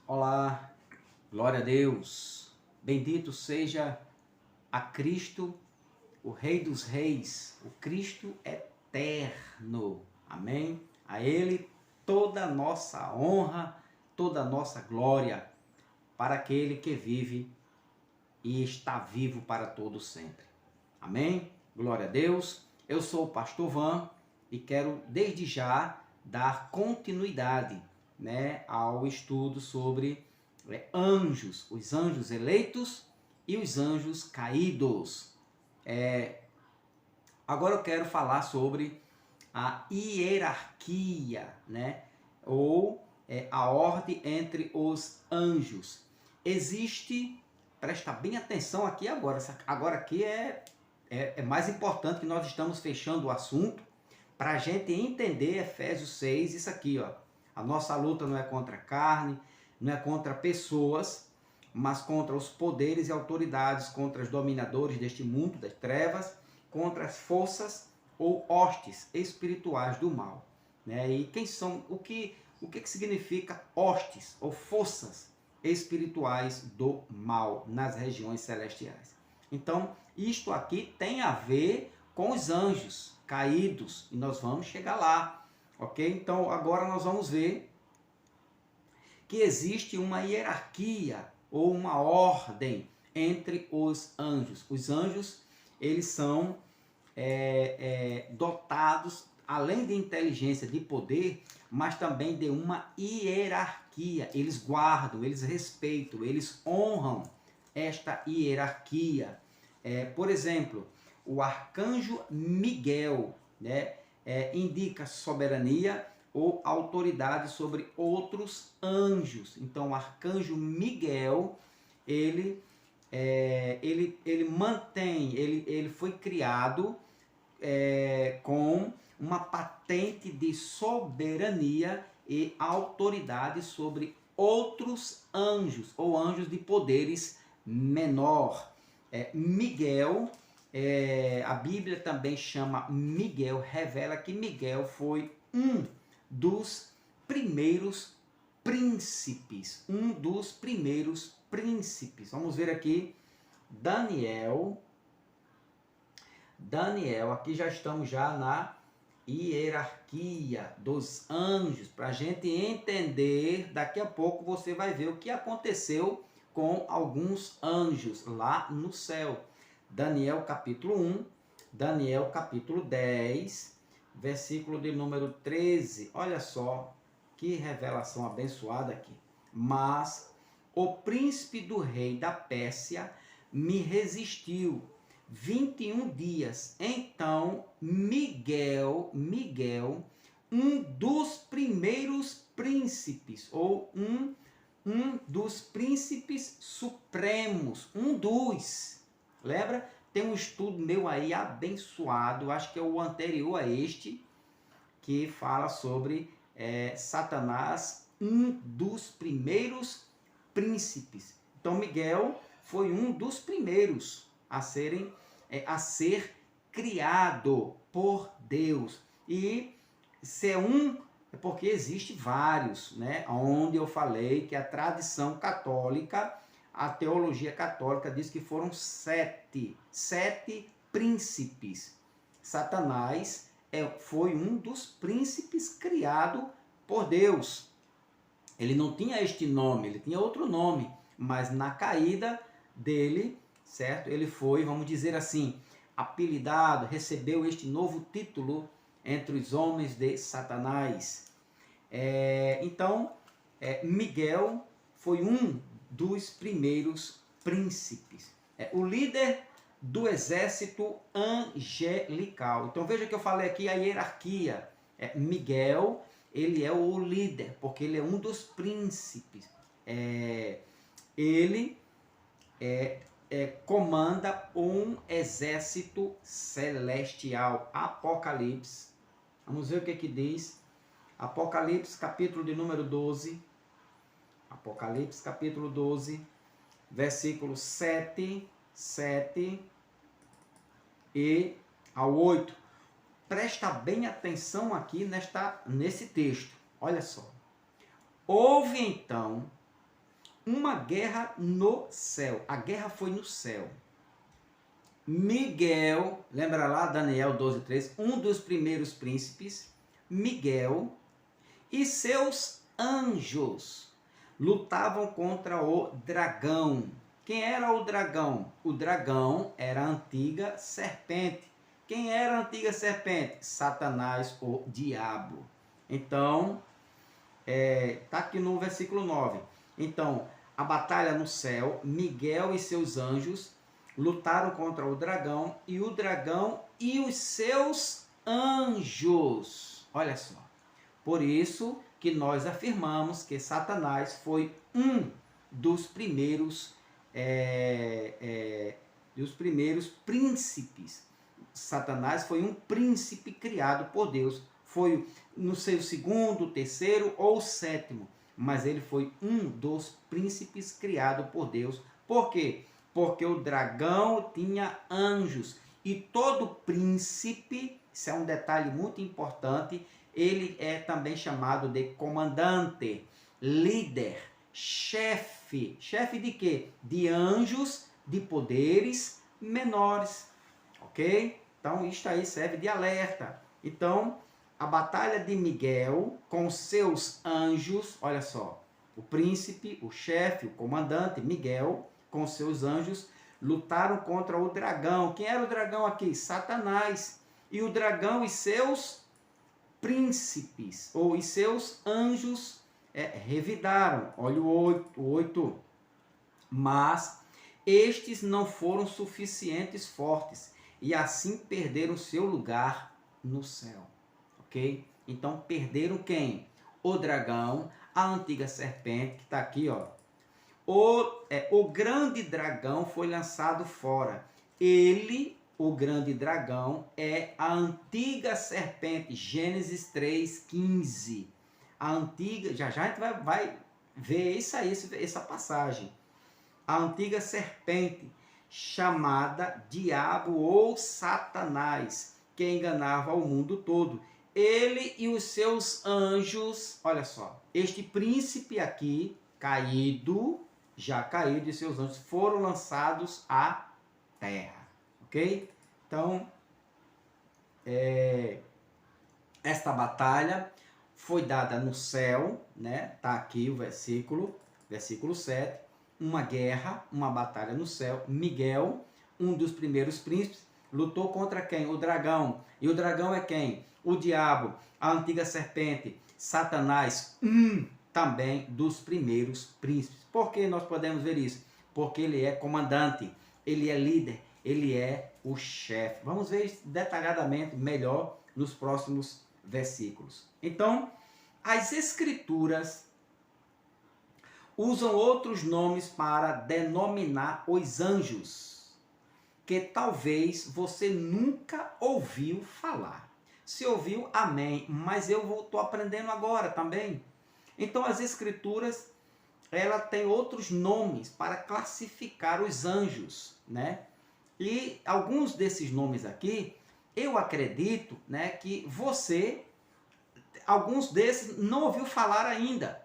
Olá, glória a Deus, bendito seja a Cristo, o Rei dos Reis, o Cristo eterno, amém? A Ele toda a nossa honra, toda a nossa glória, para aquele que vive e está vivo para todo sempre, amém? Glória a Deus, eu sou o Pastor Van e quero desde já dar continuidade, ao estudo sobre anjos, os anjos eleitos e os anjos caídos. Agora eu quero falar sobre a hierarquia, ou a ordem entre os anjos. Existe, presta bem atenção aqui agora, agora aqui é mais importante que nós estamos fechando o assunto para a gente entender Efésios 6, isso aqui, ó. A nossa luta não é contra a carne, não é contra pessoas, mas contra os poderes e autoridades, contra os dominadores deste mundo, das trevas, contra as forças ou hostes espirituais do mal. E quem são, o que significa hostes ou forças espirituais do mal nas regiões celestiais? Então, isto aqui tem a ver com os anjos caídos e nós vamos chegar lá, ok? Então, agora nós vamos ver que existe uma hierarquia ou uma ordem entre os anjos. Os anjos, eles são dotados, além de inteligência, de poder, mas também de uma hierarquia. Eles guardam, eles respeitam, eles honram esta hierarquia. Por exemplo, o arcanjo Miguel, indica soberania ou autoridade sobre outros anjos. Então, o arcanjo Miguel, ele mantém, ele foi criado com uma patente de soberania e autoridade sobre outros anjos, ou anjos de poderes menor. Miguel, a Bíblia também chama Miguel, revela que Miguel foi um dos primeiros príncipes, Vamos ver aqui, Daniel, aqui já estamos já na hierarquia dos anjos, para a gente entender, daqui a pouco você vai ver o que aconteceu com alguns anjos lá no céu. Daniel capítulo 1, Daniel capítulo 10, versículo de número 13, olha só que revelação abençoada aqui. Mas o príncipe do rei da Pérsia me resistiu 21 dias. Então Miguel, um dos primeiros príncipes, ou um dos príncipes supremos, lembra? Tem um estudo meu aí abençoado, acho que é o anterior a este, que fala sobre Satanás, um dos primeiros príncipes. Então Miguel foi um dos primeiros a ser criado por Deus. E se é porque existe vários, onde eu falei que a tradição católica, a teologia católica diz que foram sete príncipes. Satanás foi um dos príncipes criado por Deus. Ele não tinha este nome, ele tinha outro nome, mas na caída dele, certo? Ele foi, vamos dizer assim, apelidado, recebeu este novo título entre os homens de Satanás. Então, Miguel foi um dos primeiros príncipes. O líder do exército angelical. Então veja que eu falei aqui a hierarquia. Miguel, ele é o líder, porque ele é um dos príncipes. Ele comanda um exército celestial. Apocalipse. Vamos ver o que diz. Apocalipse, capítulo de número 12. Apocalipse, capítulo 12, versículos 7 e ao 8. Presta bem atenção aqui nesse texto. Olha só. Houve então uma guerra no céu. A guerra foi no céu. Miguel, lembra lá Daniel 12:3, um dos primeiros príncipes, Miguel e seus anjos lutavam contra o dragão. Quem era o dragão? O dragão era a antiga serpente. Quem era a antiga serpente? Satanás, o diabo. Então, está aqui no versículo 9. Então, a batalha no céu, Miguel e seus anjos lutaram contra o dragão e os seus anjos. Olha só. Por isso que nós afirmamos que Satanás foi um dos primeiros príncipes. Satanás foi um príncipe criado por Deus. Foi no seu segundo, terceiro ou sétimo. Mas ele foi um dos príncipes criado por Deus. Por quê? Porque o dragão tinha anjos. E todo príncipe, isso é um detalhe muito importante, ele é também chamado de comandante, líder, chefe. Chefe de quê? De anjos, de poderes menores. Ok? Então, isto aí serve de alerta. Então, a batalha de Miguel com seus anjos, olha só, o príncipe, o chefe, o comandante Miguel, com seus anjos, lutaram contra o dragão. Quem era o dragão aqui? Satanás. E o dragão e seus príncipes, ou e seus anjos, revidaram. Olha o 8. Mas estes não foram suficientes fortes, e assim perderam seu lugar no céu. Ok? Então perderam quem? O dragão, a antiga serpente, que está aqui, ó. O grande dragão foi lançado fora. Ele, o grande dragão, é a antiga serpente. Gênesis 3:15. A antiga, já a gente vai ver isso aí, essa passagem. A antiga serpente, chamada Diabo ou Satanás, que enganava o mundo todo. Ele e os seus anjos, olha só, este príncipe aqui, já caído, e seus anjos foram lançados à terra. Ok? Então, esta batalha foi dada no céu, né? Tá aqui o versículo 7. Uma guerra, uma batalha no céu. Miguel, um dos primeiros príncipes, lutou contra quem? O dragão. E o dragão é quem? O diabo, a antiga serpente, Satanás, também dos primeiros príncipes. Por que nós podemos ver isso? Porque ele é comandante, ele é líder, ele é o chefe. Vamos ver isso detalhadamente melhor nos próximos versículos. Então, as escrituras usam outros nomes para denominar os anjos, que talvez você nunca ouviu falar. Se ouviu, amém, mas eu estou aprendendo agora também. Então as escrituras, ela tem outros nomes para classificar os anjos, né? E alguns desses nomes aqui, eu acredito, né, que você, alguns desses não ouviu falar ainda.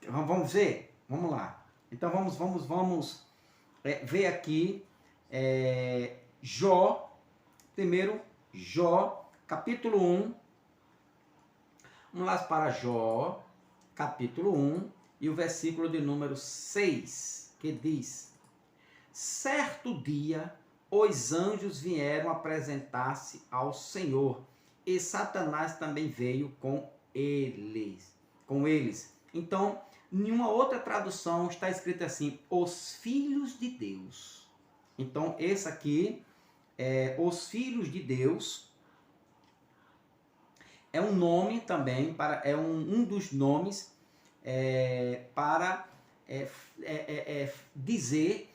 Vamos ver? Vamos lá. Então vamos ver aqui Jó, primeiro Jó, capítulo 1. Vamos lá para Jó, capítulo 1, e o versículo de número 6, que diz: certo dia os anjos vieram apresentar-se ao Senhor, e Satanás também veio com eles. Então, em uma outra tradução está escrito assim: os filhos de Deus. Então, esse aqui, os filhos de Deus, é um nome também, é um dos nomes para dizer,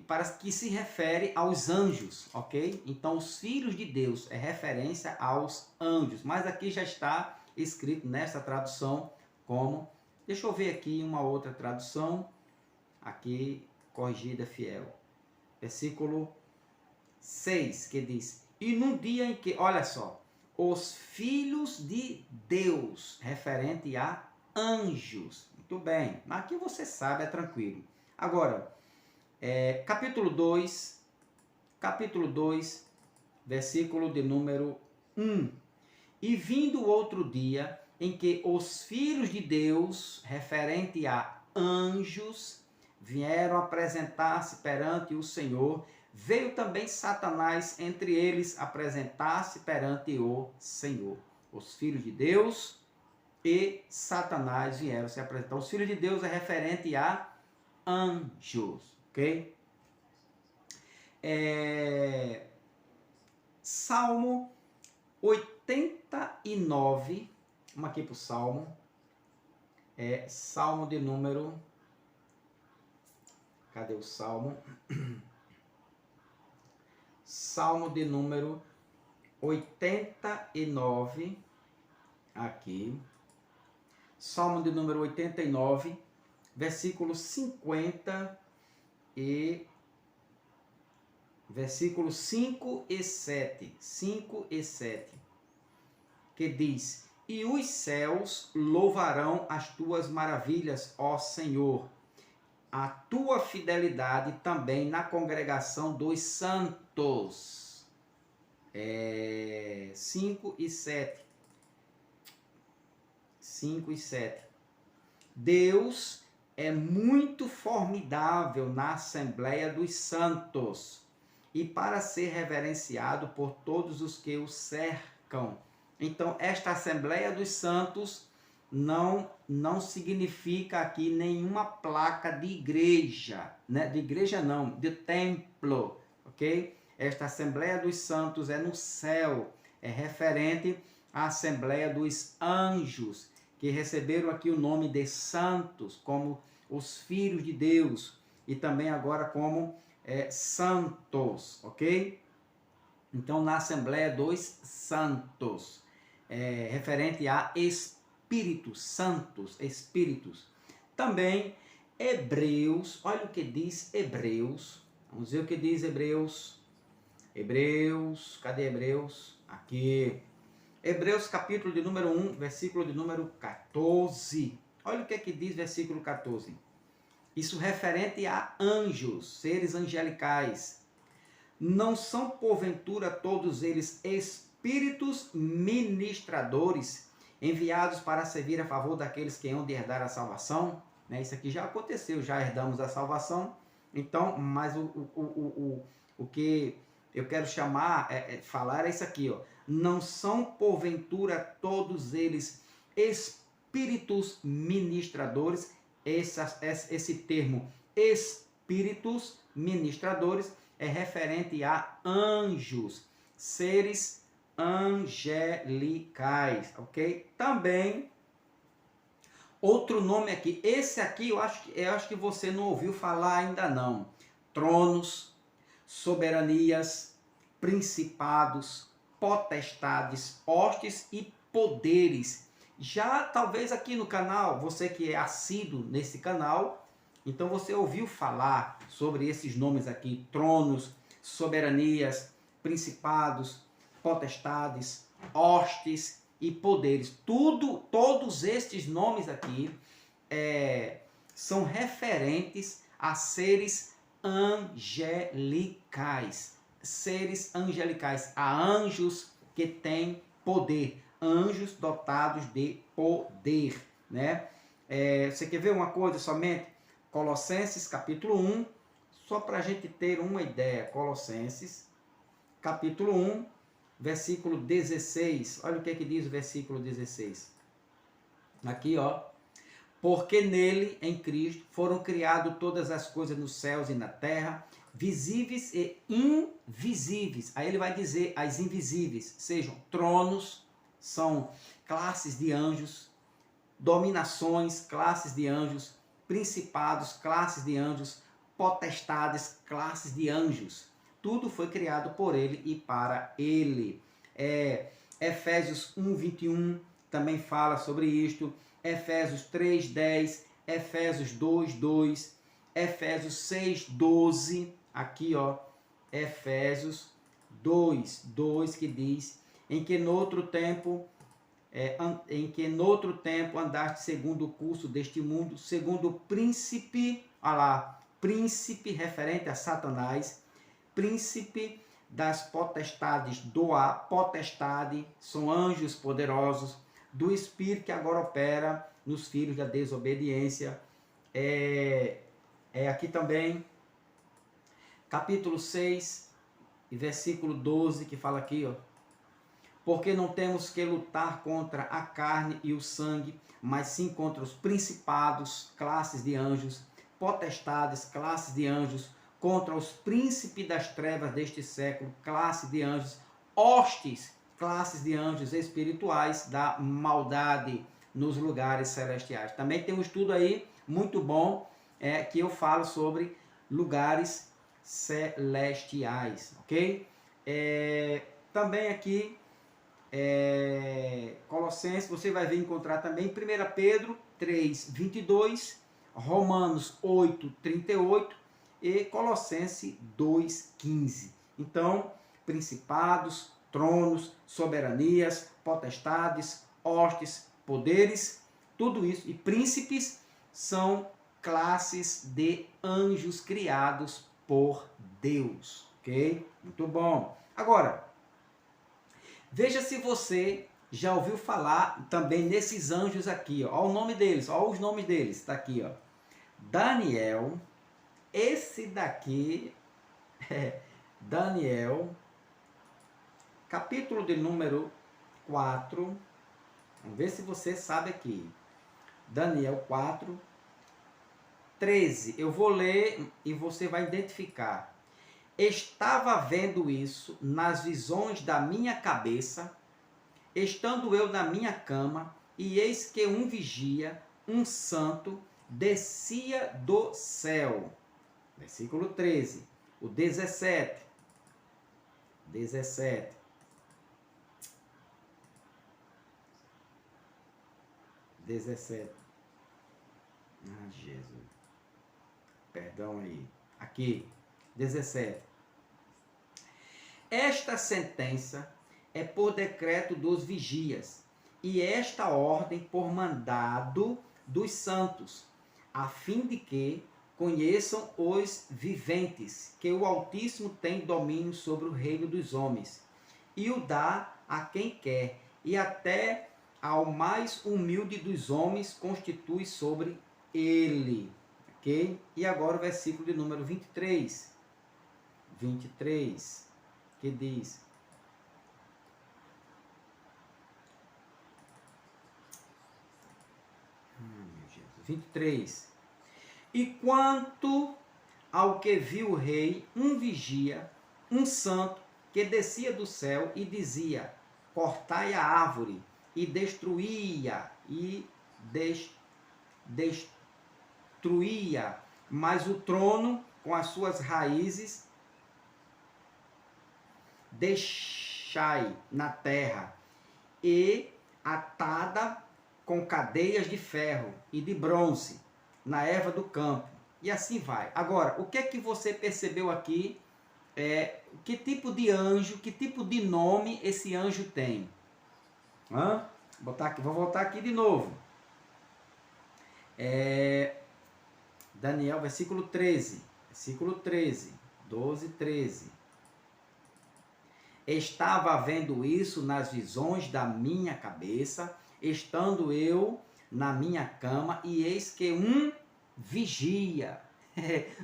para que se refere aos anjos, ok? Então, os filhos de Deus é referência aos anjos, mas aqui já está escrito nessa tradução como... Deixa eu ver aqui uma outra tradução, aqui, corrigida fiel. Versículo 6, que diz: e no dia em que, olha só, os filhos de Deus, referente a anjos. Muito Muito bem. Aqui você sabe, é tranquilo. Agora, capítulo 2, versículo de número 1. E vindo outro dia em que os filhos de Deus, referente a anjos, vieram apresentar-se perante o Senhor, veio também Satanás entre eles apresentar-se perante o Senhor. Os filhos de Deus e Satanás vieram se apresentar. Os filhos de Deus é referente a anjos, ok? Salmo 89, vamos aqui para o Salmo, Salmo de número, cadê o Salmo? Salmo de número 89, aqui, Salmo de número 89, versículo 50 e versículos 5 e 7, que diz: E os céus louvarão as tuas maravilhas, ó Senhor, a tua fidelidade também na congregação dos santos. 5 e 7. 5 e 7. Deus é muito formidável na Assembleia dos Santos e para ser reverenciado por todos os que o cercam. Então, esta Assembleia dos Santos não significa aqui nenhuma placa de igreja, né? De igreja não, de templo, ok? Esta Assembleia dos Santos é no céu, é referente à Assembleia dos Anjos, que receberam aqui o nome de santos, como os filhos de Deus, e também agora como santos, ok? Então, na Assembleia dos Santos, referente a Espíritos Santos, Espíritos. Também Hebreus, olha o que diz Hebreus, vamos ver o que diz Hebreus. Hebreus, cadê Hebreus? Aqui. Hebreus capítulo de número 1, versículo de número 14. Olha o que é que diz versículo 14. Isso referente a anjos, seres angelicais. Não são porventura todos eles espíritos ministradores, enviados para servir a favor daqueles que hão de herdar a salvação? Isso aqui já aconteceu, já herdamos a salvação. Então, mas o que eu quero falar é isso aqui, ó. Não são porventura todos eles espíritos ministradores. Esse termo espíritos ministradores é referente a anjos, seres angelicais, ok? Também outro nome aqui, esse aqui eu acho que você não ouviu falar ainda não. Tronos, soberanias, principados, potestades, hostes e poderes. Já talvez aqui no canal, você que é assíduo nesse canal, então você ouviu falar sobre esses nomes aqui: tronos, soberanias, principados, potestades, hostes e poderes. Todos estes nomes aqui são referentes a seres angelicais. Seres angelicais, a anjos que têm poder, anjos dotados de poder, né? Você quer ver uma coisa somente? Colossenses capítulo 1, só para a gente ter uma ideia. Colossenses capítulo 1, versículo 16. Olha o que é que diz o versículo 16. Aqui, ó. Porque nele, em Cristo, foram criadas todas as coisas nos céus e na terra, visíveis e invisíveis. Aí ele vai dizer as invisíveis, sejam tronos, são classes de anjos, dominações, classes de anjos, principados, classes de anjos, potestades, classes de anjos. Tudo foi criado por ele e para ele. Efésios 1:21 também fala sobre isto. Efésios 3:10, Efésios 2:2, Efésios 6:12, aqui ó, Efésios 2:2, que diz: em que no outro tempo em que noutro tempo andaste segundo o curso deste mundo, segundo o príncipe, olha lá, príncipe referente a Satanás, príncipe das potestades do ar, potestade, são anjos poderosos, do espírito que agora opera nos filhos da desobediência. Aqui também, capítulo 6, versículo 12, que fala aqui, ó. Porque não temos que lutar contra a carne e o sangue, mas sim contra os principados, classes de anjos, potestades, classes de anjos, contra os príncipes das trevas deste século, classe de anjos, hostes, classes de anjos espirituais da maldade nos lugares celestiais. Também tem um estudo aí muito bom que eu falo sobre lugares celestiais, ok? Também aqui Colossenses, você vai ver encontrar também 1 Pedro 3, 22, Romanos 8, 38 e Colossenses 2, 15. Então, principados, tronos, soberanias, potestades, hostes, poderes, tudo isso, e príncipes são classes de anjos criados por Deus, ok? Muito bom. Agora, veja se você já ouviu falar também nesses anjos aqui, ó. Olha o nome deles, olha os nomes deles, está aqui, ó. Daniel, esse daqui é Daniel, capítulo de número 4, vamos ver se você sabe aqui. Daniel 4, 13, eu vou ler e você vai identificar. Estava vendo isso nas visões da minha cabeça, estando eu na minha cama, e eis que um vigia, um santo, descia do céu. Versículo 13. O 17. 17. Ah, Jesus. Perdão aí. Aqui. 17. Esta sentença é por decreto dos vigias, e esta ordem por mandado dos santos, a fim de que conheçam os viventes, que o Altíssimo tem domínio sobre o reino dos homens, e o dá a quem quer, e até ao mais humilde dos homens constitui sobre ele. Ok? E agora o versículo de número 23. 23, que diz: meu Jesus, 23. E quanto ao que viu o rei, um vigia, um santo, que descia do céu e dizia: cortai a árvore, e destruía, destruía, mas o trono com as suas raízes deixai na terra, e atada com cadeias de ferro e de bronze na erva do campo. E assim vai. Agora, o que é que você percebeu aqui? Que tipo de anjo, que tipo de nome esse anjo tem? Vou voltar aqui de novo. Daniel, versículo 13. Versículo 13. 12, 13. Estava vendo isso nas visões da minha cabeça, estando eu na minha cama, e eis que um vigia.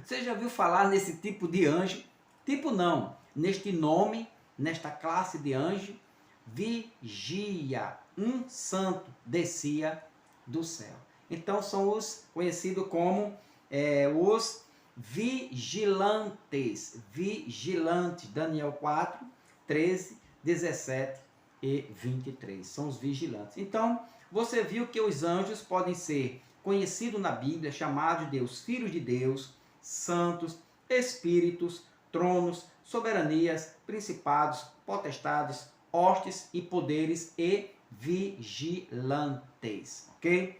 Você já ouviu falar nesse tipo de anjo? Tipo não, neste nome, nesta classe de anjo, vigia, um santo descia do céu. Então são os conhecidos como os vigilantes. Vigilantes, Daniel 4, 13, 17 e 23. São os vigilantes. Então, você viu que os anjos podem ser conhecidos na Bíblia, chamados de os filhos de Deus, santos, espíritos, tronos, soberanias, principados, potestades, hostes e poderes e vigilantes. Ok?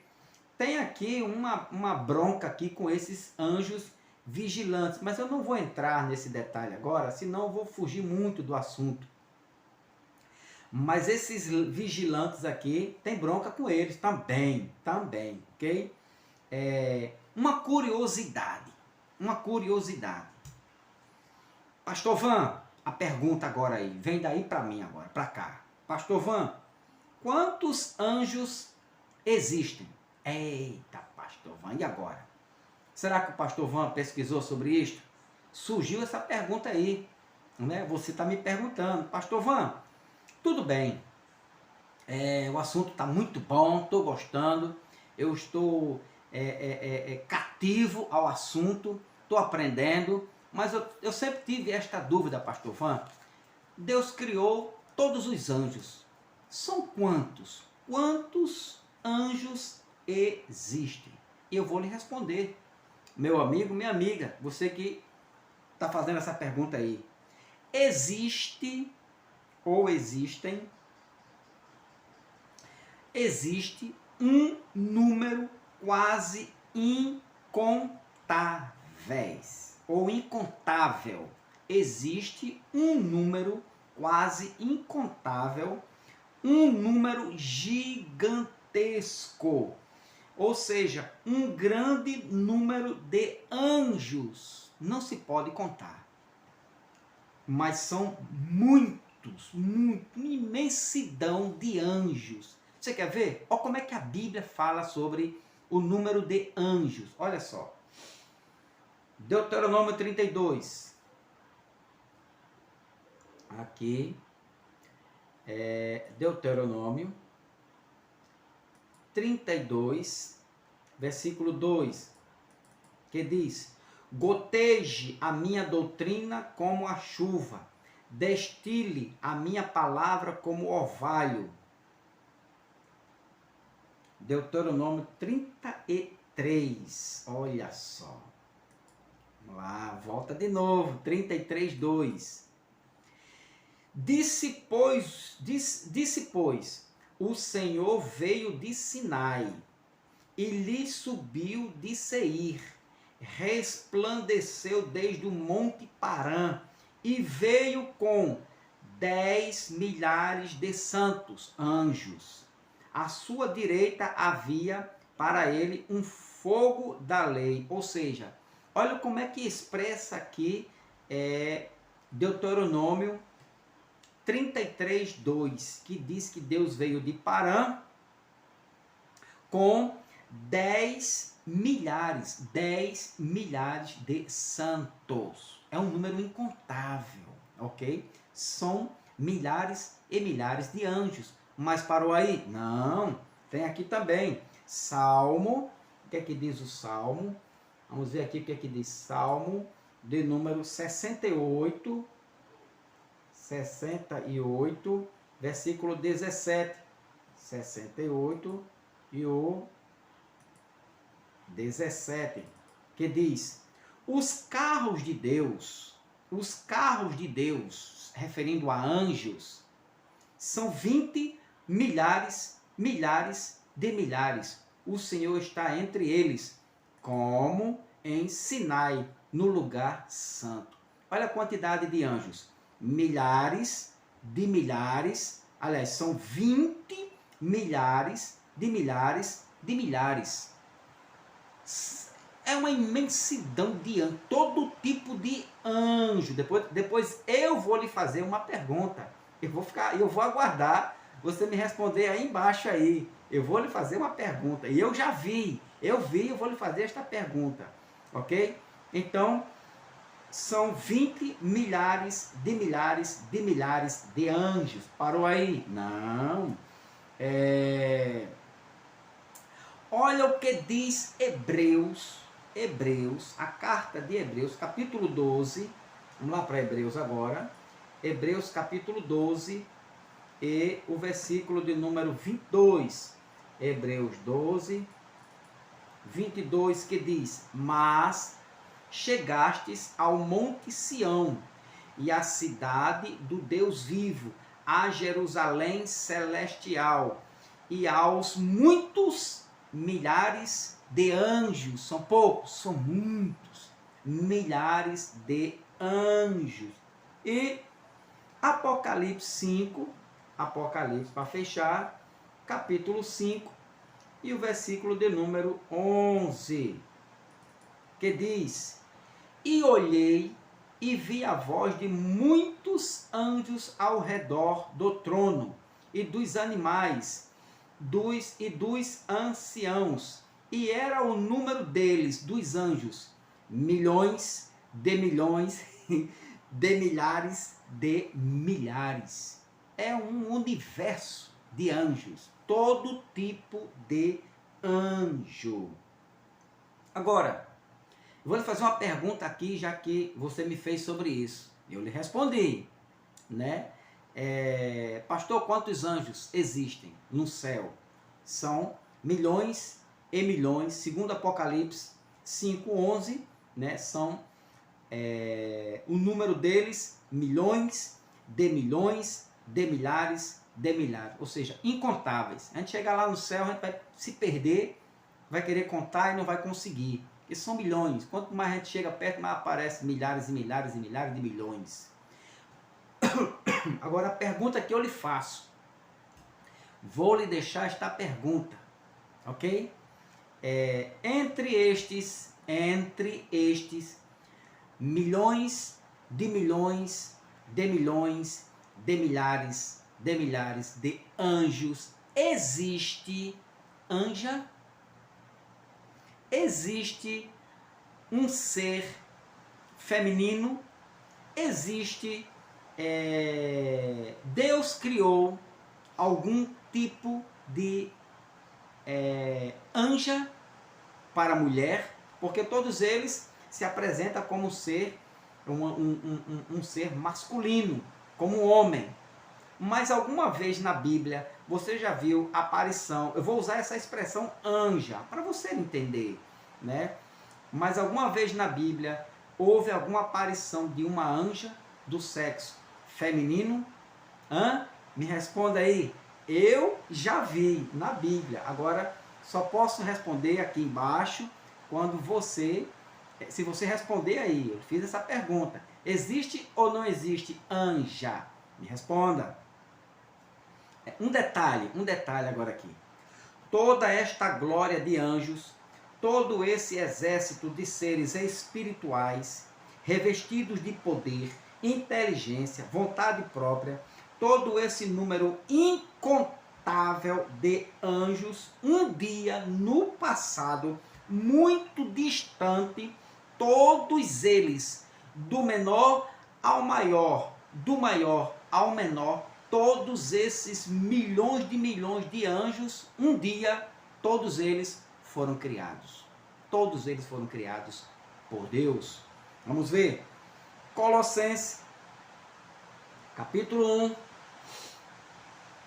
Tem aqui uma bronca aqui com esses anjos vigilantes, mas eu não vou entrar nesse detalhe agora, senão eu vou fugir muito do assunto. Mas esses vigilantes aqui tem bronca com eles também, ok? Uma curiosidade. Pastor Van, a pergunta agora aí, vem daí para mim agora, para cá. Pastor Van, quantos anjos existem? Eita, Pastor Van, e agora? Será que o Pastor Van pesquisou sobre isto? Surgiu essa pergunta aí, né? Você está me perguntando, Pastor Van, tudo bem, o assunto está muito bom, estou gostando, eu estou cativo ao assunto, estou aprendendo, mas eu sempre tive esta dúvida, Pastor Van. Deus criou todos os anjos. São quantos? Quantos anjos existem? E eu vou lhe responder, meu amigo, minha amiga, você que está fazendo essa pergunta aí. Existe um número quase incontáveis, ou incontável. Existe um número quase incontável, um número gigantesco, ou seja, um grande número de anjos. Não se pode contar, mas são muitos, uma imensidão de anjos. Você quer ver? Olha como é que a Bíblia fala sobre o número de anjos. Olha só. Deuteronômio 32. Aqui. Deuteronômio 32, versículo 2. Que diz: goteje a minha doutrina como a chuva, destile a minha palavra como orvalho. Deuteronômio 33, olha só. Vamos lá, volta de novo, 33, 2. Disse, pois, o Senhor veio de Sinai, e lhe subiu de Seir, resplandeceu desde o monte Parã, e veio com 10 milhares de santos anjos. À sua direita havia para ele um fogo da lei. Ou seja, olha como é que expressa aqui Deuteronômio 33, 2, que diz que Deus veio de Parã com 10 milhares de santos. É um número incontável, ok? São milhares e milhares de anjos. Mas parou aí? Não. Tem aqui também Salmo. O que é que diz o Salmo? Vamos ver aqui o que é que diz Salmo de número 68, versículo 17. 68 e o 17, que diz: os carros de Deus, referindo a anjos, são 20 milhares de milhares. O Senhor está entre eles, como em Sinai, no lugar santo. Olha a quantidade de anjos. Milhares de milhares, aliás, são 20 milhares de milhares de milhares. É uma imensidão de anjos, todo tipo de anjo. Depois eu vou lhe fazer uma pergunta. Eu vou aguardar você me responder aí embaixo aí. Eu vou lhe fazer uma pergunta. E eu já vi, eu vou lhe fazer esta pergunta. Ok? Então, são 20 milhares de milhares de milhares de anjos. Parou aí? Não. Olha o que diz Hebreus, a carta de Hebreus, capítulo 12. Vamos lá para Hebreus agora. Hebreus capítulo 12 e o versículo de número 22. Hebreus 12, 22, que diz: mas chegastes ao monte Sião e à cidade do Deus vivo, a Jerusalém celestial e aos muitos milhares de anjos. São poucos, são muitos milhares de anjos. E Apocalipse 5, Apocalipse, para fechar, capítulo 5 e o versículo de número 11, que diz: E olhei e vi a voz de muitos anjos ao redor do trono e dos animais, dos anciãos, e era o número deles, dos anjos, milhões, de milhares de milhares. É um universo de anjos, todo tipo de anjo. Agora, eu vou lhe fazer uma pergunta aqui, já que você me fez sobre isso. Eu lhe respondi, né? Pastor, quantos anjos existem no céu? São milhões e milhões, segundo Apocalipse 5:11, né? São o número deles, milhões, de milhares, de milhares, ou seja, incontáveis. A gente chegar lá no céu, a gente vai se perder, vai querer contar e não vai conseguir, porque são milhões. Quanto mais a gente chega perto, mais aparece milhares e milhares e milhares de milhões. Agora a pergunta que eu lhe faço, vou lhe deixar esta pergunta, ok? Entre estes milhões de milhões de milhões de milhares de anjos, existe anja? Existe um ser feminino? Existe Deus criou algum tipo de anja para mulher? Porque todos eles se apresentam como ser um ser masculino, como homem. Mas alguma vez na Bíblia você já viu a aparição, eu vou usar essa expressão anja, para você entender, né? Mas alguma vez na Bíblia houve alguma aparição de uma anja do sexo feminino? Me responda aí. Eu já vi na Bíblia. Agora só posso responder aqui embaixo quando se você responder aí. Eu fiz essa pergunta. Existe ou não existe anja? Me responda. Um detalhe agora aqui. Toda esta glória de anjos, todo esse exército de seres espirituais, revestidos de poder, inteligência, vontade própria, todo esse número incontável de anjos, um dia no passado, muito distante, todos eles, do menor ao maior, do maior ao menor, todos esses milhões de anjos, um dia, todos eles foram criados. Todos eles foram criados por Deus. Vamos ver. Colossenses, capítulo 1.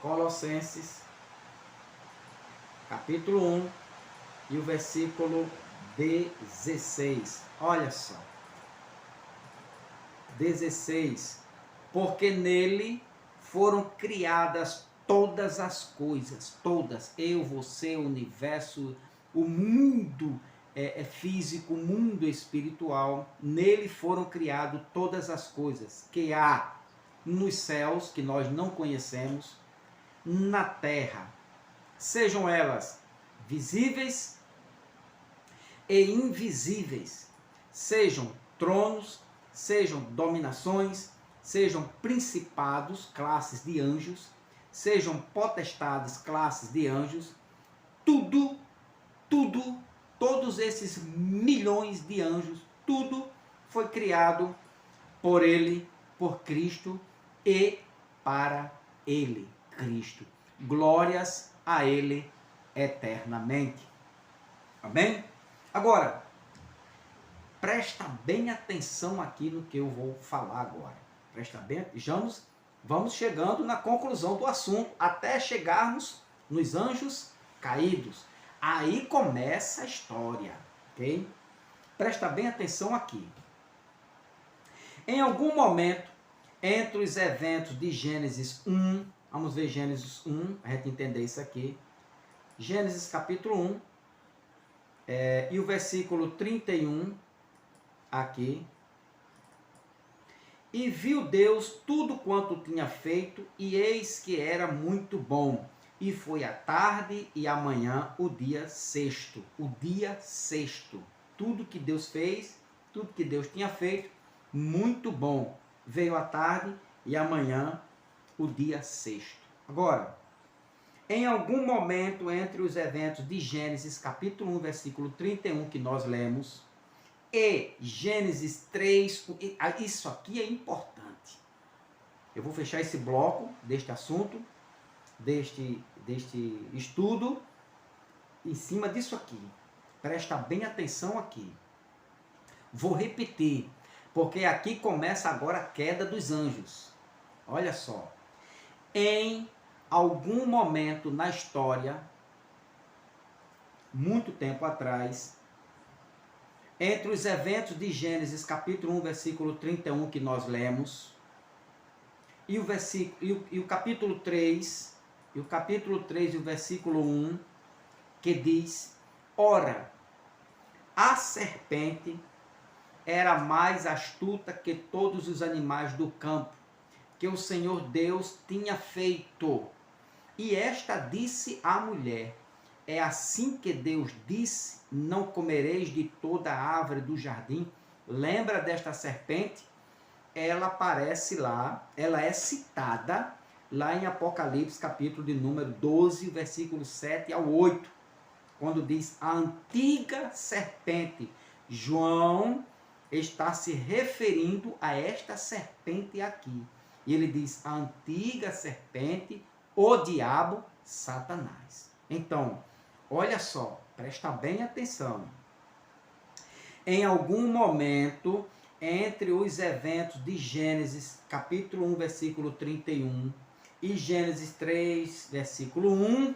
Colossenses, capítulo 1 e o versículo 16. Olha só. 16. Porque nele foram criadas todas as coisas, todas, eu, você, o universo, o mundo físico, o mundo espiritual, nele foram criadas todas as coisas que há nos céus, que nós não conhecemos, na terra, sejam elas visíveis e invisíveis, sejam tronos, sejam dominações, sejam principados, classes de anjos, sejam potestades, classes de anjos, todos esses milhões de anjos, tudo foi criado por Ele, por Cristo e para Ele, Cristo. Glórias a Ele eternamente. Amém? Agora, presta bem atenção aqui no que eu vou falar agora. Presta bem, vamos chegando na conclusão do assunto, até chegarmos nos anjos caídos. Aí começa a história, ok? Presta bem atenção aqui. Em algum momento, entre os eventos de Gênesis 1, vamos ver Gênesis 1, a gente entender isso aqui. Gênesis capítulo 1, e o versículo 31, aqui. E viu Deus tudo quanto tinha feito, e eis que era muito bom. E foi a tarde e a manhã o dia sexto. O dia sexto. Tudo que Deus fez, tudo que Deus tinha feito, muito bom. Veio a tarde e amanhã o dia sexto. Agora, em algum momento entre os eventos de Gênesis capítulo 1, versículo 31 que nós lemos, e Gênesis 3, isso aqui é importante. Eu vou fechar esse bloco deste assunto, deste estudo, em cima disso aqui. Presta bem atenção aqui. Vou repetir, porque aqui começa agora a queda dos anjos. Olha só. Em algum momento na história, muito tempo atrás, entre os eventos de Gênesis capítulo 1, versículo 31 que nós lemos, e o capítulo 3, e o versículo 1, que diz: ora, a serpente era mais astuta que todos os animais do campo, que o Senhor Deus tinha feito. E esta disse à mulher: é assim que Deus disse, não comereis de toda a árvore do jardim. Lembra desta serpente? Ela aparece lá, ela é citada lá em Apocalipse, capítulo de número 12, versículo 7 ao 8, quando diz a antiga serpente. João está se referindo a esta serpente aqui. E ele diz a antiga serpente, o diabo, Satanás. Então, olha só, presta bem atenção. Em algum momento, entre os eventos de Gênesis, capítulo 1, versículo 31, e Gênesis 3, versículo 1,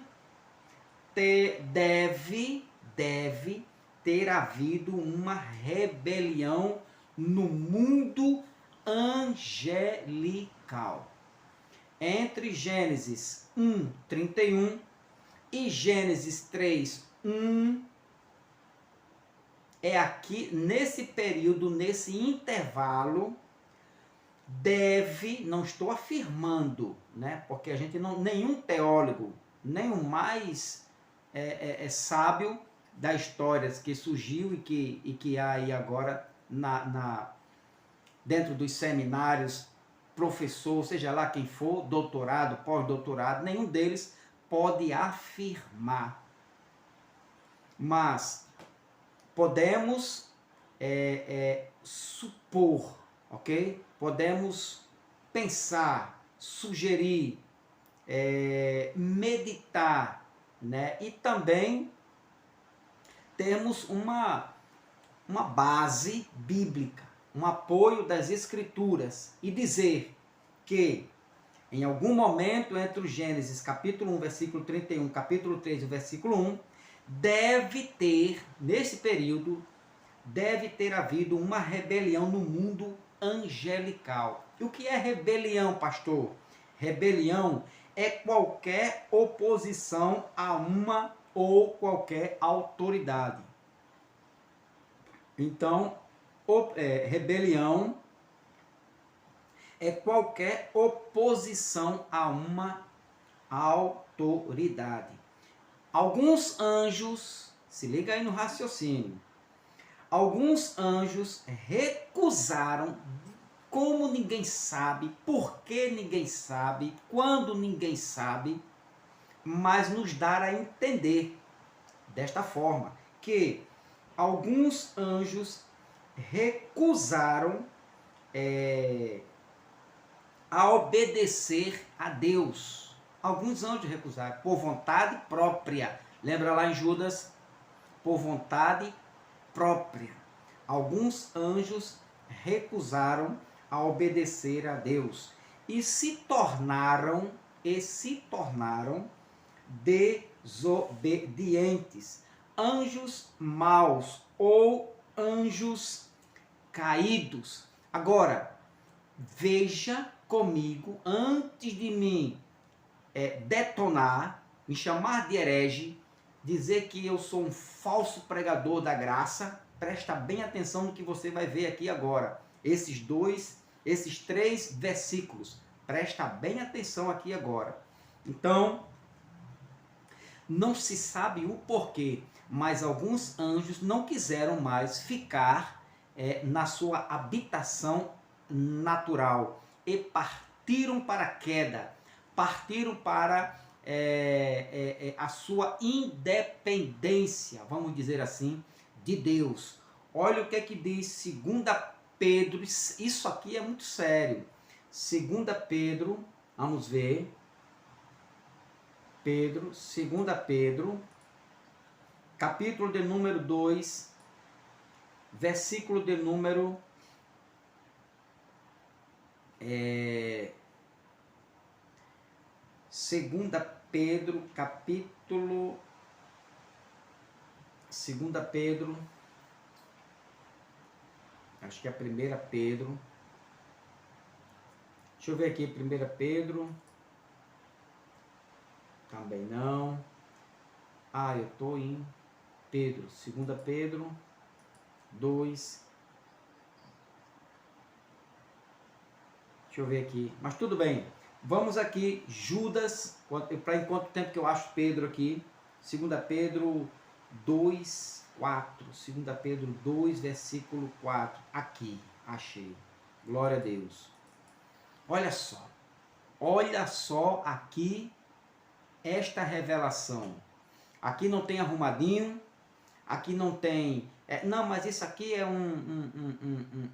deve ter havido uma rebelião no mundo angelical. Entre Gênesis 1, 31 e Gênesis 3, 1, é aqui, nesse período, nesse intervalo, não estou afirmando, né? Porque a gente não, nenhum teólogo, nem o mais sábio da história que surgiu e que há aí agora dentro dos seminários, professor, seja lá quem for, doutorado, pós-doutorado, nenhum deles pode afirmar. Mas podemos supor, ok? Podemos pensar, sugerir, meditar, né? E também temos uma base bíblica, um apoio das Escrituras, e dizer que em algum momento entre o Gênesis capítulo 1, versículo 31, capítulo 3, versículo 1, nesse período, deve ter havido uma rebelião no mundo angelical. E o que é rebelião, pastor? Rebelião é qualquer oposição a uma ou qualquer autoridade. Então, rebelião é qualquer oposição a uma autoridade. Alguns anjos, se liga aí no raciocínio, alguns anjos recusaram, como ninguém sabe, por que ninguém sabe, quando ninguém sabe, mas nos dar a entender desta forma, que alguns anjos recusaram a obedecer a Deus. Alguns anjos recusaram, por vontade própria. Lembra lá em Judas? Por vontade própria. Alguns anjos recusaram a obedecer a Deus e se tornaram desobedientes. Anjos maus ou anjos caídos. Agora, veja comigo, antes de mim detonar, me chamar de herege, dizer que eu sou um falso pregador da graça, presta bem atenção no que você vai ver aqui agora. Esses dois Esses 3 versículos. Presta bem atenção aqui agora. Então, não se sabe o porquê, mas alguns anjos não quiseram mais ficar na sua habitação natural e partiram para a queda, partiram para a sua independência, vamos dizer assim, de Deus. Olha o que é que diz 2 Pedro, isso aqui é muito sério. 2 Pedro, vamos ver. 2 Pedro, capítulo de número 2, versículo de número 2 Pedro, capítulo 2 Pedro, acho que é 1 Pedro, deixa eu ver aqui, 1 Pedro, também não, eu estou em Pedro, 2 Pedro 2, deixa eu ver aqui, mas tudo bem, vamos aqui, Judas, para enquanto tempo que eu acho Pedro aqui, 2 Pedro 2, 4, 2 Pedro 2, versículo 4, aqui, achei, glória a Deus, olha só aqui, esta revelação, aqui não tem arrumadinho, aqui não tem, não, mas isso aqui é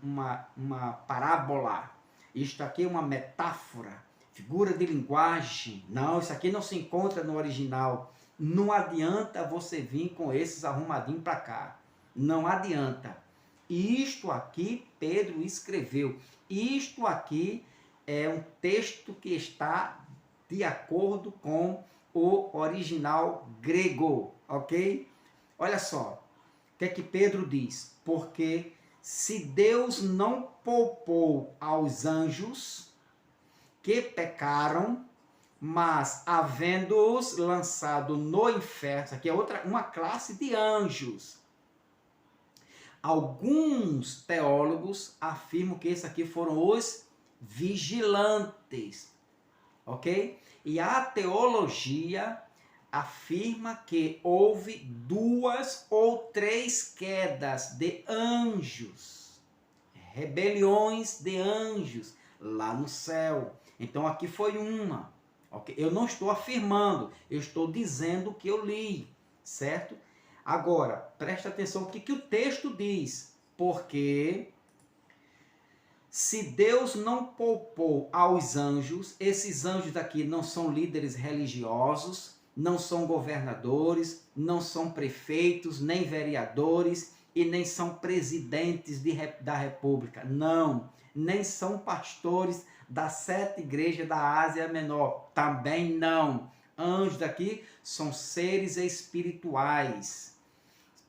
uma parábola, isto aqui é uma metáfora, figura de linguagem, não, isso aqui não se encontra no original, não adianta você vir com esses arrumadinhos para cá, não adianta, isto aqui Pedro escreveu, isto aqui é um texto que está de acordo com o original grego, ok? Olha só, o que é que Pedro diz? Porque se Deus não poupou aos anjos que pecaram, mas havendo-os lançado no inferno, isso aqui é uma classe de anjos. Alguns teólogos afirmam que esses aqui foram os vigilantes, ok? E a teologia afirma que houve 2 ou 3 quedas de anjos, rebeliões de anjos lá no céu. Então aqui foi uma, ok? Eu não estou afirmando, eu estou dizendo o que eu li, certo? Agora, presta atenção o que o texto diz, porque se Deus não poupou aos anjos, esses anjos daqui não são líderes religiosos, não são governadores, não são prefeitos, nem vereadores e nem são presidentes da república, não, nem são pastores das 7 igrejas da Ásia Menor, também não. Anjos daqui são seres espirituais,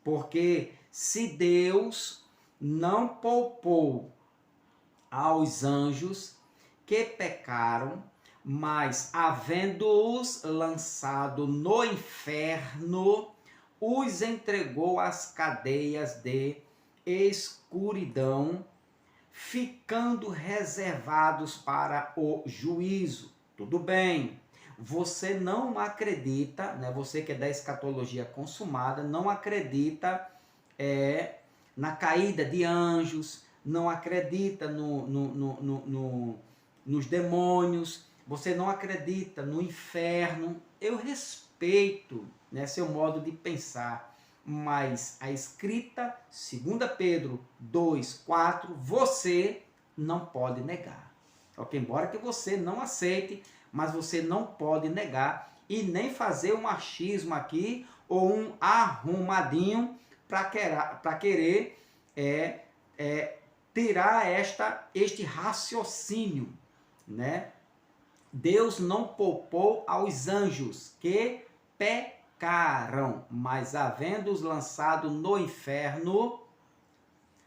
porque se Deus não poupou aos anjos que pecaram, mas havendo-os lançado no inferno, os entregou às cadeias de escuridão, ficando reservados para o juízo. Tudo bem, você não acredita, né? Você que é da escatologia consumada, não acredita na caída de anjos, não acredita nos demônios, você não acredita no inferno. Eu respeito, né, seu modo de pensar, mas a escrita 2 Pedro 2, 4, você não pode negar. Ok? Embora que você não aceite, mas você não pode negar e nem fazer um achismo aqui ou um arrumadinho para querer tirar este raciocínio, né? Deus não poupou aos anjos que pecaram, mas havendo-os lançado no inferno,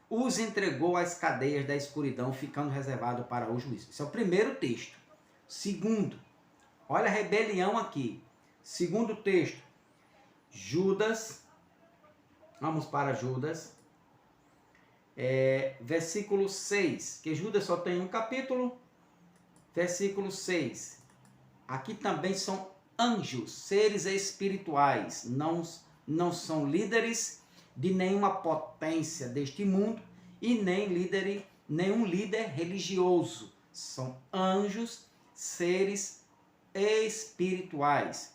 os entregou às cadeias da escuridão, ficando reservado para o juízo. Esse é o primeiro texto. Segundo, olha a rebelião aqui. Segundo texto, Judas, vamos para Judas, versículo 6, que Judas só tem um capítulo, versículo 6. Aqui também são anjos, seres espirituais, não são líderes de nenhuma potência deste mundo e nem nenhum líder religioso. São anjos, seres espirituais.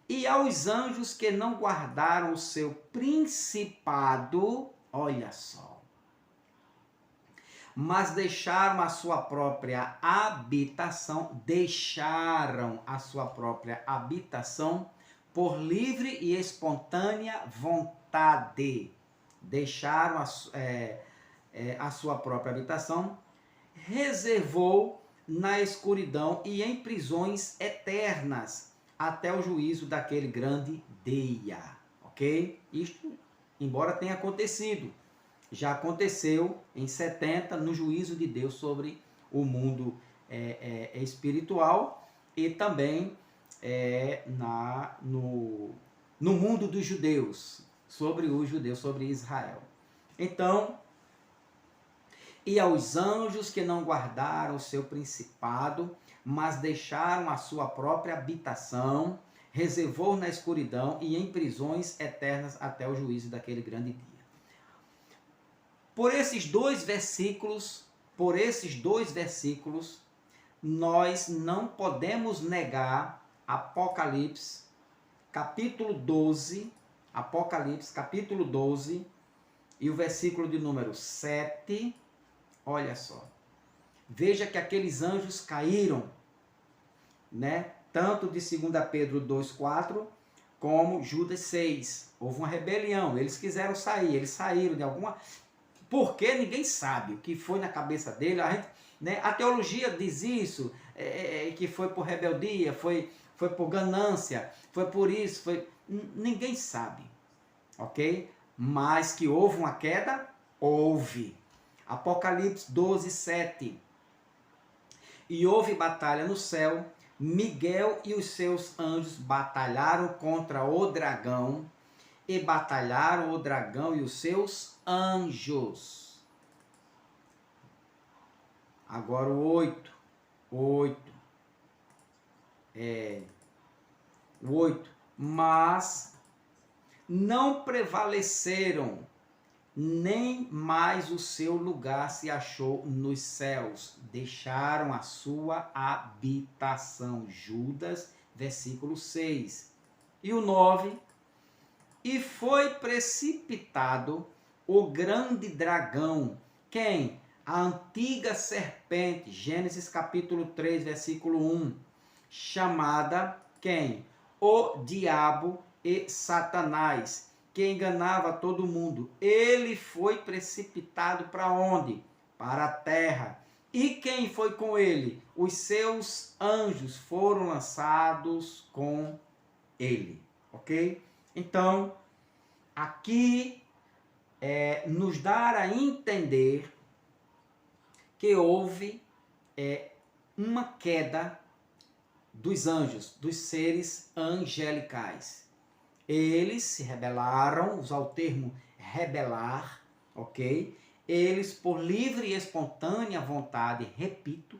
E aos anjos que não guardaram o seu principado, olha só, mas deixaram a sua própria habitação, por livre e espontânea vontade. Deixaram a sua própria habitação, reservou na escuridão e em prisões eternas, até o juízo daquele grande dia, ok? Isto, embora tenha acontecido, já aconteceu em 70, no juízo de Deus sobre o mundo espiritual e também no mundo dos judeus, sobre os judeus, sobre Israel. Então, e aos anjos que não guardaram o seu principado, mas deixaram a sua própria habitação, reservou na escuridão e em prisões eternas até o juízo daquele grande dia. Por esses dois versículos, nós não podemos negar Apocalipse, capítulo 12, e o versículo de número 7, olha só. Veja que aqueles anjos caíram, né? Tanto de 2 Pedro 2,4 como Judas 6. Houve uma rebelião, eles quiseram sair, eles saíram de alguma... Porque ninguém sabe o que foi na cabeça dele. A teologia diz isso, que foi por rebeldia, foi por ganância, foi por isso, ninguém sabe, ok? Mas que houve uma queda, houve. Apocalipse 12, 7. E houve batalha no céu, Miguel e os seus anjos batalharam contra o dragão, e batalharam o dragão e os seus anjos. Agora o 8. O 8. Mas não prevaleceram, nem mais o seu lugar se achou nos céus. Deixaram a sua habitação. Judas, versículo 6. E o 9. E foi precipitado o grande dragão. Quem? A antiga serpente. Gênesis capítulo 3, versículo 1. Chamada quem? O diabo e Satanás, que enganava todo mundo. Ele foi precipitado para onde? Para a terra. E quem foi com ele? Os seus anjos foram lançados com ele. Ok? Então, aqui nos dá a entender que houve uma queda dos anjos, dos seres angelicais. Eles se rebelaram, usar o termo rebelar, ok? Eles, por livre e espontânea vontade, repito,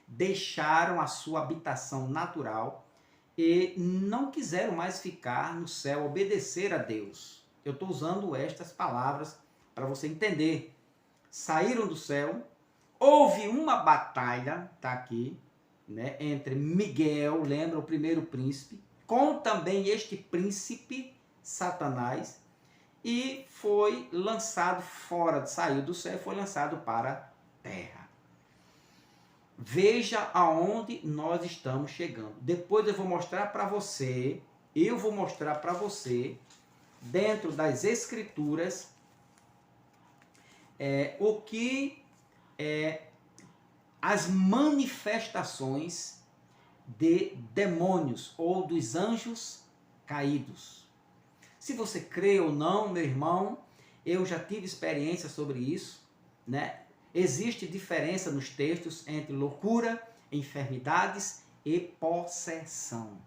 deixaram a sua habitação natural e não quiseram mais ficar no céu, obedecer a Deus. Eu estou usando estas palavras para você entender. Saíram do céu, houve uma batalha, está aqui, né, entre Miguel, lembra, o primeiro príncipe, com também este príncipe, Satanás, e foi lançado fora, saiu do céu e foi lançado para a terra. Veja aonde nós estamos chegando. Depois eu vou mostrar para você, dentro das Escrituras, o que as manifestações de demônios ou dos anjos caídos. Se você crê ou não, meu irmão, eu já tive experiência sobre isso, né? Existe diferença nos textos entre loucura, enfermidades e possessão.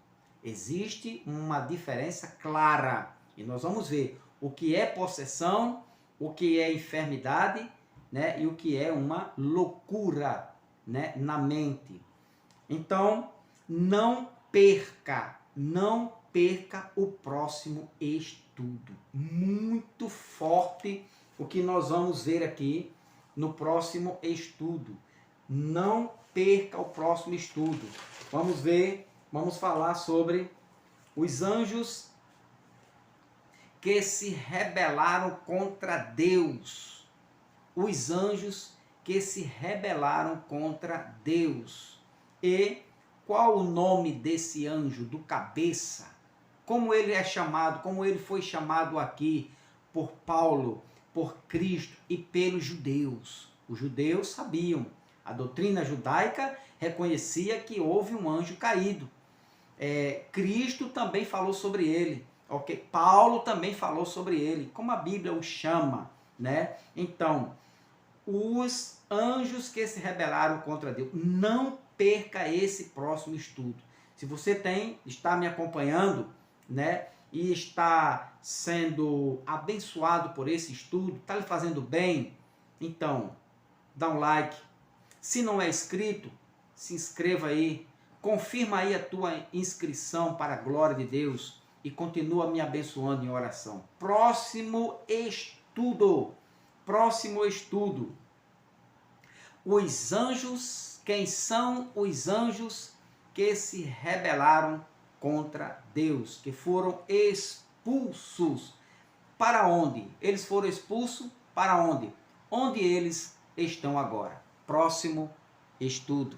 Existe uma diferença clara. E nós vamos ver o que é possessão o que é enfermidade, né, e o que é uma loucura, né, na mente. Então, não perca o próximo estudo. Muito forte o que nós vamos ver aqui no próximo estudo. Não perca o próximo estudo. Vamos falar sobre os anjos que se rebelaram contra Deus. Os anjos que se rebelaram contra Deus. E qual o nome desse anjo, do cabeça? Como ele é chamado, como ele foi chamado aqui por Paulo, por Cristo e pelos judeus. Os judeus sabiam, a doutrina judaica reconhecia que houve um anjo caído. Cristo também falou sobre ele, ok? Paulo também falou sobre ele, como a Bíblia o chama, né? Então, os anjos que se rebelaram contra Deus. Não perca esse próximo estudo. Se você está me acompanhando, né, e está sendo abençoado por esse estudo, está lhe fazendo bem, então, dá um like. Se não é inscrito, se inscreva aí. Confirma aí a tua inscrição para a glória de Deus e continua me abençoando em oração. Próximo estudo. Próximo estudo. Os anjos, quem são os anjos que se rebelaram contra Deus, que foram expulsos? Para onde? Eles foram expulsos para onde? Onde eles estão agora? Próximo estudo.